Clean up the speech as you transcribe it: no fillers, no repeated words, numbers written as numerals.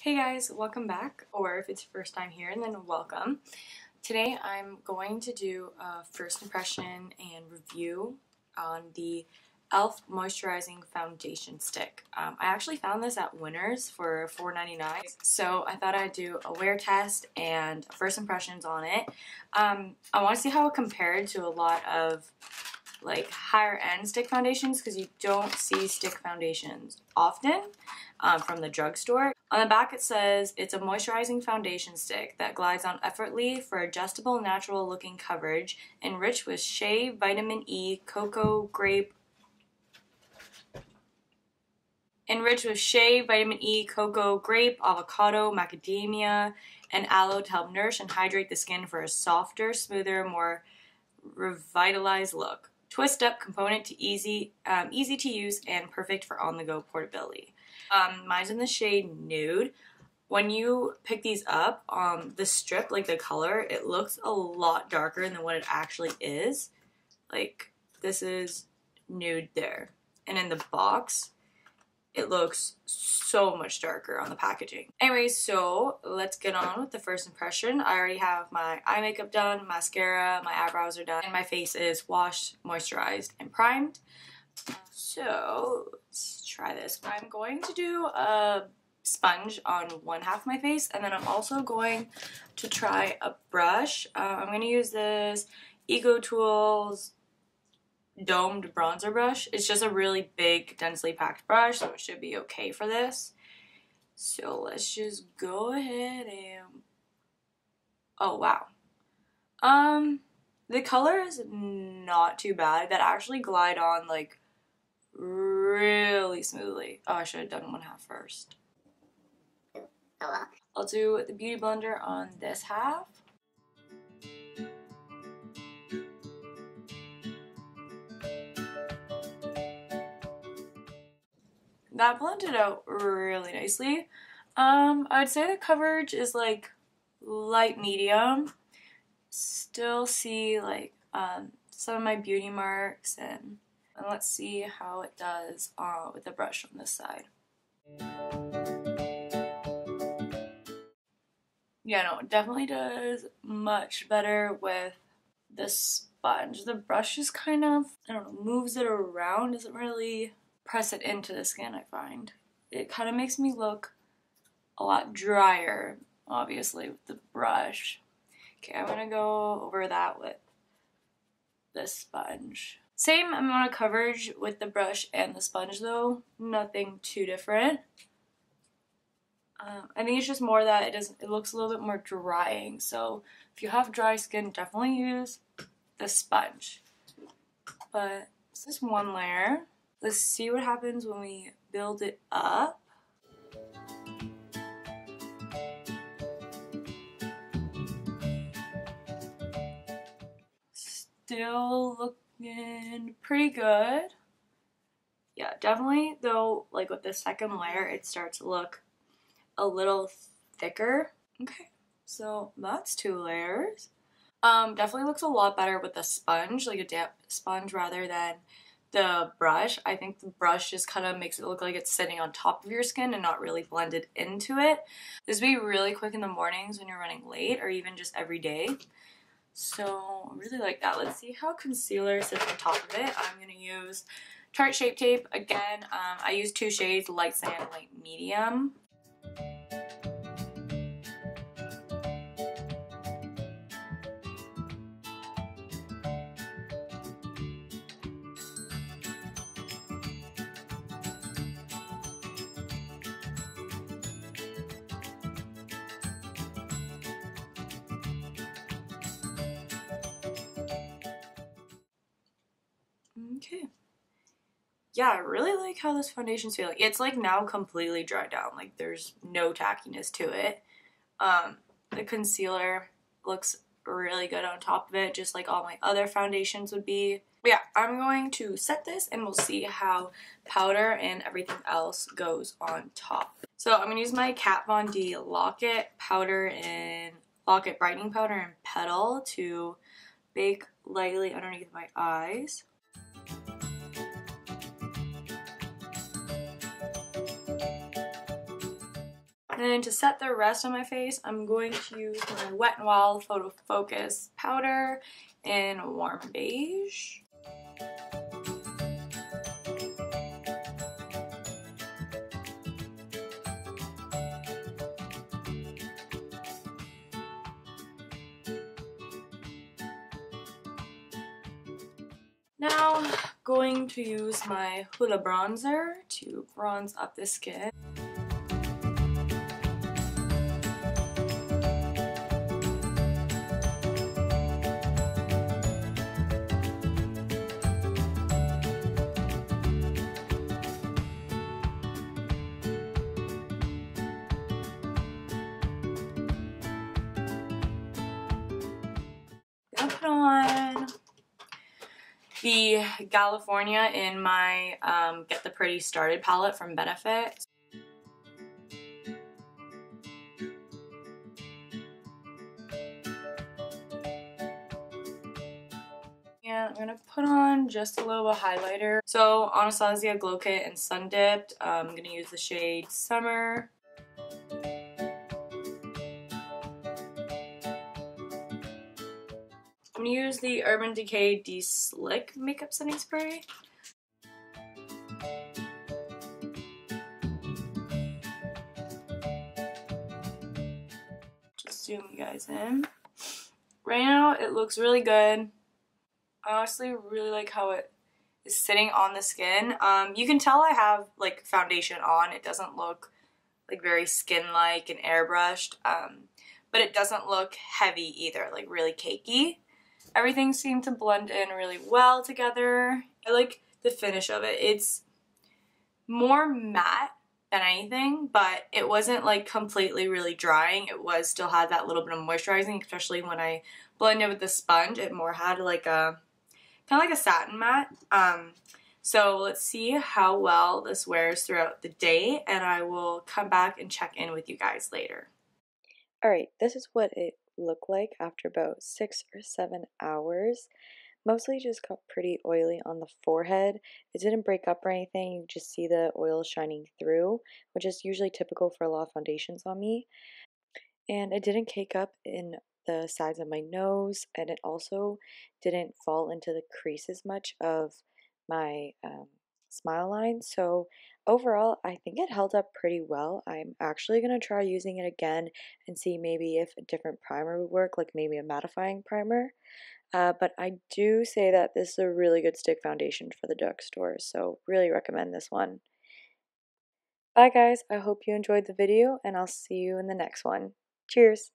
Hey guys, welcome back, or if it's your first time here, then welcome. Today I'm going to do a first impression and review on the e.l.f. Moisturizing Foundation Stick. I actually found this at Winners for $4.99, so I thought I'd do a wear test and first impressions on it. I want to see how it compared to a lot of like higher end stick foundations, because you don't see stick foundations often from the drugstore. On the back it says it's a moisturizing foundation stick that glides on effortlessly for adjustable, natural looking coverage, enriched with shea, vitamin E, cocoa, grape, avocado, macadamia, and aloe to help nourish and hydrate the skin for a softer, smoother, more revitalized look. Twist up component to easy to use and perfect for on-the-go portability. Mine's in the shade Nude. When you pick these up, the strip, like the color, it looks a lot darker than what it actually is. Like, this is Nude there. And in the box, it looks so much darker on the packaging. Anyway, so let's get on with the first impression. I already have my eye makeup done, mascara, my eyebrows are done, and my face is washed, moisturized, and primed. So let's try this. I'm going to do a sponge on one half of my face, and then I'm also going to try a brush. I'm going to use this Ego Tools domed bronzer brush. It's just a really big, densely packed brush, so it should be okay for this. So let's just go ahead and... oh wow. The color is not too bad. That actually glide on like really smoothly. Oh, I should have done one half first. Oh well. I'll do the beauty blender on this half. That blended out really nicely. I would say the coverage is like light medium. Still see like some of my beauty marks, and let's see how it does with the brush on this side. Yeah, no, it definitely does much better with the sponge. The brush just kind of, I don't know, moves it around, doesn't really press it into the skin, I find. It kind of makes me look a lot drier, obviously, with the brush. Okay, I'm gonna go over that with this sponge. Same amount of coverage with the brush and the sponge though, nothing too different. I think it's just more that it looks a little bit more drying, so if you have dry skin, definitely use the sponge. But this is one layer. Let's see what happens when we build it up. Still looking pretty good. Yeah, definitely though, like with the second layer, it starts to look a little thicker. Okay, so that's 2 layers. Definitely looks a lot better with the sponge, like a damp sponge rather than the brush. I think the brush just kind of makes it look like it's sitting on top of your skin and not really blended into it. This would be really quick in the mornings when you're running late, or even just every day. So I really like that. Let's see how concealer sits on top of it. I'm going to use Tarte Shape Tape. Again, I use 2 shades, light sand and light medium. Okay. Yeah, I really like how this foundation's feeling. It's like now completely dried down. Like there's no tackiness to it. The concealer looks really good on top of it, just like all my other foundations would be. But yeah, I'm going to set this and we'll see how powder and everything else goes on top. So I'm gonna use my Kat Von D Lock-It powder and Lock-It brightening powder and Petal to bake lightly underneath my eyes. And then to set the rest of my face, I'm going to use my Wet n Wild Photo Focus powder in Warm Beige. Now, going to use my Hoola bronzer to bronze up the skin. Gonna put on the California in my Get the Pretty Started palette from Benefit. And I'm going to put on just a little highlighter. So Anastasia Glow Kit and Sun Dipped. I'm going to use the shade Summer. I'm going to use the Urban Decay De-Slick Makeup Setting Spray. Just zoom you guys in. Right now it looks really good. I honestly really like how it is sitting on the skin. You can tell I have like foundation on. It doesn't look like very skin-like and airbrushed, but it doesn't look heavy either, like really cakey. Everything seemed to blend in really well together. I like the finish of it. It's more matte than anything, but it wasn't like completely really drying. It was still had that little bit of moisturizing, especially when I blended with the sponge. It more had like a kind of like a satin matte. So let's see how well this wears throughout the day, and I will come back and check in with you guys later. Alright, this is what it looked like after about 6 or 7 hours. Mostly just got pretty oily on the forehead. It didn't break up or anything, you just see the oil shining through, which is usually typical for a lot of foundations on me. And it didn't cake up in the sides of my nose, and it also didn't fall into the creases much of my smile line. So overall, I think it held up pretty well. I'm actually going to try using it again and see maybe if a different primer would work, like maybe a mattifying primer. But I do say that this is a really good stick foundation for the drugstore, so really recommend this one. Bye guys, I hope you enjoyed the video, and I'll see you in the next one. Cheers!